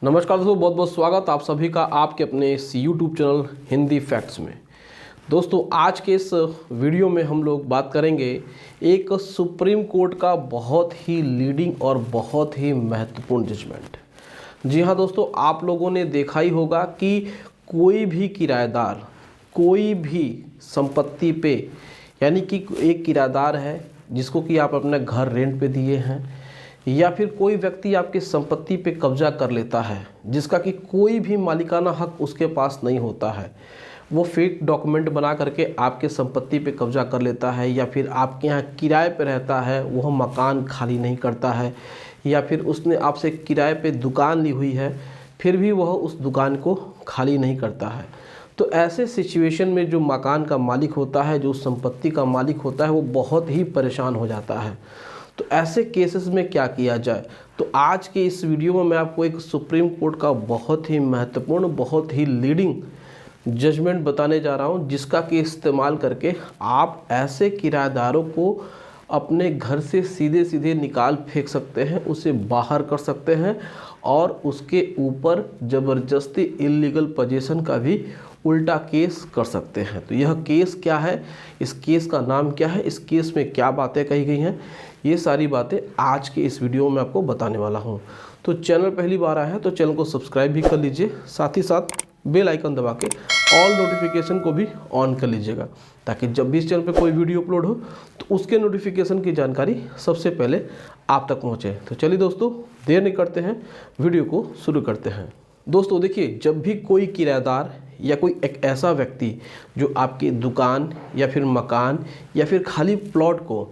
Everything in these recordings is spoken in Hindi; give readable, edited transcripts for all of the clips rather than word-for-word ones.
नमस्कार दोस्तों, बहुत बहुत स्वागत आप सभी का आपके अपने इस यूट्यूब चैनल हिंदी फैक्ट्स में। दोस्तों, आज के इस वीडियो में हम लोग बात करेंगे एक सुप्रीम कोर्ट का बहुत ही लीडिंग और बहुत ही महत्वपूर्ण जजमेंट। जी हाँ दोस्तों, आप लोगों ने देखा ही होगा कि कोई भी किराएदार कोई भी संपत्ति पे, यानी कि एक किराएदार है जिसको कि आप अपना घर रेंट पे दिए हैं, या फिर कोई व्यक्ति आपकी संपत्ति पे कब्जा कर लेता है जिसका कि कोई भी मालिकाना हक उसके पास नहीं होता है, वो फेक डॉक्यूमेंट बना करके आपके संपत्ति पे कब्जा कर लेता है, या फिर आपके यहाँ किराए पे रहता है, वह मकान खाली नहीं करता है, या फिर उसने आपसे किराए पे दुकान ली हुई है फिर भी वह उस दुकान को खाली नहीं करता है। तो ऐसे सिचुएशन में जो मकान का मालिक होता है, जो संपत्ति का मालिक होता है, वो बहुत ही परेशान हो जाता है। तो ऐसे केसेस में क्या किया जाए, तो आज के इस वीडियो में मैं आपको एक सुप्रीम कोर्ट का बहुत ही महत्वपूर्ण, बहुत ही लीडिंग जजमेंट बताने जा रहा हूं, जिसका कि इस्तेमाल करके आप ऐसे किराएदारों को अपने घर से सीधे सीधे निकाल फेंक सकते हैं, उसे बाहर कर सकते हैं और उसके ऊपर ज़बरदस्ती इल्लीगल पोजीशन का भी उल्टा केस कर सकते हैं। तो यह केस क्या है, इस केस का नाम क्या है, इस केस में क्या बातें कही गई हैं, ये सारी बातें आज के इस वीडियो में आपको बताने वाला हूं। तो चैनल पहली बार आया है तो चैनल को सब्सक्राइब भी कर लीजिए, साथ ही साथ बेल आइकन दबा के ऑल नोटिफिकेशन को भी ऑन कर लीजिएगा, ताकि जब भी इस चैनल पे कोई वीडियो अपलोड हो तो उसके नोटिफिकेशन की जानकारी सबसे पहले आप तक पहुँचे। तो चलिए दोस्तों, देर नहीं करते हैं, वीडियो को शुरू करते हैं। दोस्तों देखिए, जब भी कोई किराएदार या कोई एक ऐसा व्यक्ति जो आपकी दुकान या फिर मकान या फिर खाली प्लॉट को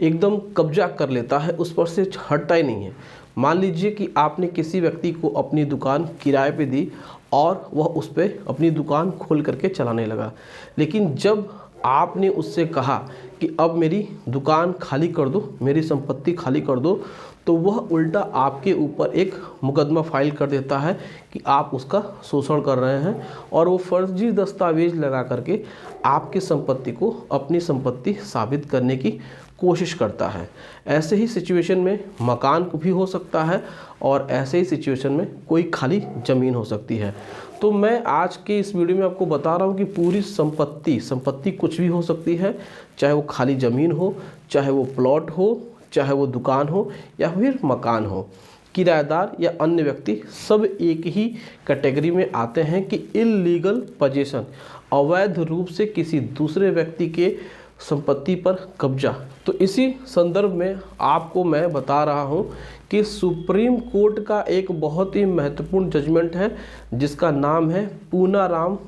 एकदम कब्जा कर लेता है, उस पर से हटता ही नहीं है। मान लीजिए कि आपने किसी व्यक्ति को अपनी दुकान किराए पे दी और वह उस पर अपनी दुकान खोल करके चलाने लगा, लेकिन जब आपने उससे कहा कि अब मेरी दुकान खाली कर दो, मेरी संपत्ति खाली कर दो, तो वह उल्टा आपके ऊपर एक मुकदमा फाइल कर देता है कि आप उसका शोषण कर रहे हैं, और वो फर्जी दस्तावेज लगा करके आपकी संपत्ति को अपनी संपत्ति साबित करने की कोशिश करता है। ऐसे ही सिचुएशन में मकान को भी हो सकता है और ऐसे ही सिचुएशन में कोई खाली ज़मीन हो सकती है। तो मैं आज के इस वीडियो में आपको बता रहा हूँ कि पूरी संपत्ति कुछ भी हो सकती है, चाहे वो खाली ज़मीन हो, चाहे वो प्लॉट हो, चाहे वो दुकान हो या फिर मकान हो। किराएदार या अन्य व्यक्ति सब एक ही कैटेगरी में आते हैं कि इल्लीगल पोजीशन, अवैध रूप से किसी दूसरे व्यक्ति के संपत्ति पर कब्जा। तो इसी संदर्भ में आपको मैं बता रहा हूं कि सुप्रीम कोर्ट का एक बहुत ही महत्वपूर्ण जजमेंट है, जिसका नाम है पूनाराम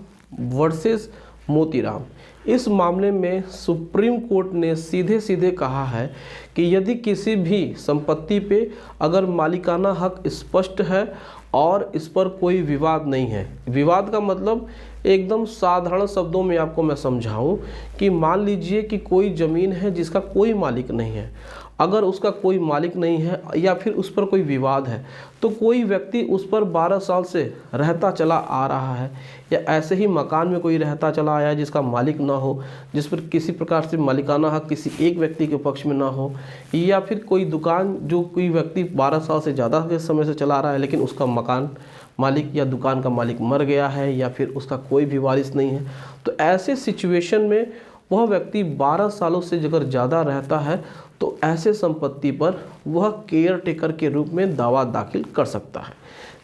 वर्सेस मोतीराम। इस मामले में सुप्रीम कोर्ट ने सीधे सीधे कहा है कि यदि किसी भी संपत्ति पे अगर मालिकाना हक स्पष्ट है और इस पर कोई विवाद नहीं है, विवाद का मतलब एकदम साधारण शब्दों में आपको मैं समझाऊं कि मान लीजिए कि कोई ज़मीन है जिसका कोई मालिक नहीं है, अगर उसका कोई मालिक नहीं है या फिर उस पर कोई विवाद है, तो कोई व्यक्ति उस पर 12 साल से रहता चला आ रहा है, या ऐसे ही मकान में कोई रहता चला आया जिसका मालिक ना हो, जिस पर किसी प्रकार से मालिकाना हक किसी एक व्यक्ति के पक्ष में ना हो, या फिर कोई दुकान जो कोई व्यक्ति 12 साल से ज़्यादा के समय से चला रहा है लेकिन उसका मकान मालिक या दुकान का मालिक मर गया है, या फिर उसका कोई भी वारिस नहीं है, तो ऐसे सिचुएशन में वह व्यक्ति 12 सालों से अगर ज़्यादा रहता है तो ऐसे संपत्ति पर वह केयर टेकर के रूप में दावा दाखिल कर सकता है।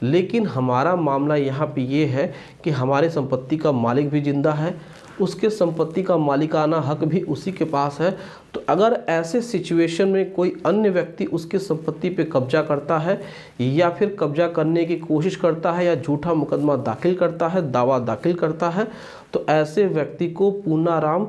लेकिन हमारा मामला यहाँ पे ये है कि हमारे संपत्ति का मालिक भी जिंदा है, उसके संपत्ति का मालिकाना हक भी उसी के पास है। तो अगर ऐसे सिचुएशन में कोई अन्य व्यक्ति उसके संपत्ति पे कब्जा करता है या फिर कब्जा करने की कोशिश करता है या झूठा मुकदमा दाखिल करता है, दावा दाखिल करता है, तो ऐसे व्यक्ति को पूनाराम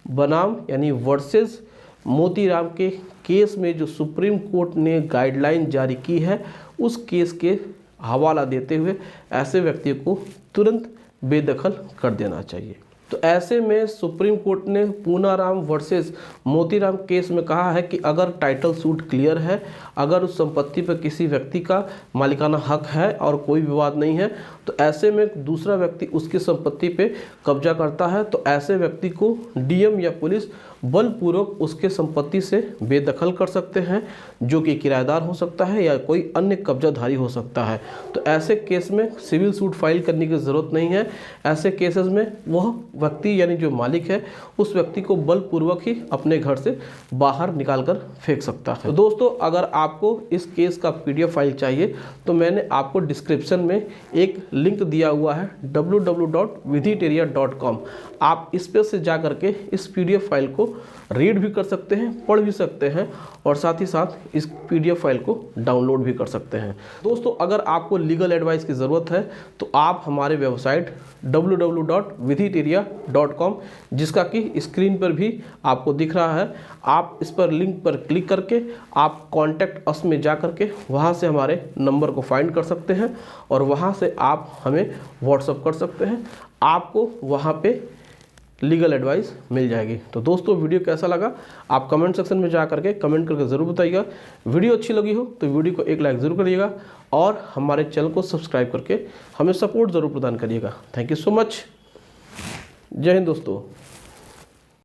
बनाम यानी वर्सेस मोतीराम के केस में जो सुप्रीम कोर्ट ने गाइडलाइन जारी की है, उस केस के हवाला देते हुए ऐसे व्यक्ति को तुरंत बेदखल कर देना चाहिए। तो ऐसे में सुप्रीम कोर्ट ने पूनाराम वर्सेस मोतीराम केस में कहा है कि अगर टाइटल सूट क्लियर है, अगर उस संपत्ति पर किसी व्यक्ति का मालिकाना हक है और कोई विवाद नहीं है, तो ऐसे में दूसरा व्यक्ति उसकी संपत्ति पे कब्जा करता है, तो ऐसे व्यक्ति को डीएम या पुलिस बलपूर्वक उसके संपत्ति से बेदखल कर सकते हैं, जो कि किराएदार हो सकता है या कोई अन्य कब्जाधारी हो सकता है। तो ऐसे केस में सिविल सूट फाइल करने की ज़रूरत नहीं है। ऐसे केसेस में वह व्यक्ति यानी जो मालिक है उस व्यक्ति को बलपूर्वक ही अपने घर से बाहर निकाल कर फेंक सकता है। तो दोस्तों, अगर आपको इस केस का PDF फाइल चाहिए तो मैंने आपको डिस्क्रिप्शन में एक लिंक दिया हुआ है www.vidhiteria.com। आप इस पे से जा करके इस PDF फाइल को रीड भी कर सकते हैं, पढ़ भी सकते हैं और साथ ही साथ इस PDF फाइल को डाउनलोड भी कर सकते हैं। दोस्तों, अगर आपको लीगल एडवाइस की ज़रूरत है तो आप हमारे वेबसाइट www.vidhiteria.com, जिसका कि स्क्रीन पर भी आपको दिख रहा है, आप इस पर लिंक पर क्लिक करके आप कॉन्टैक्ट अस में जा करके वहाँ से हमारे नंबर को फाइंड कर सकते हैं और वहाँ से आप हमें व्हाट्सअप कर सकते हैं। आपको वहाँ पे लीगल एडवाइस मिल जाएगी। तो दोस्तों, वीडियो कैसा लगा आप कमेंट सेक्शन में जा करके कमेंट करके ज़रूर बताइएगा। वीडियो अच्छी लगी हो तो वीडियो को एक लाइक ज़रूर करिएगा और हमारे चैनल को सब्सक्राइब करके हमें सपोर्ट ज़रूर प्रदान करिएगा। Thank you so much. जय हिंद दोस्तों।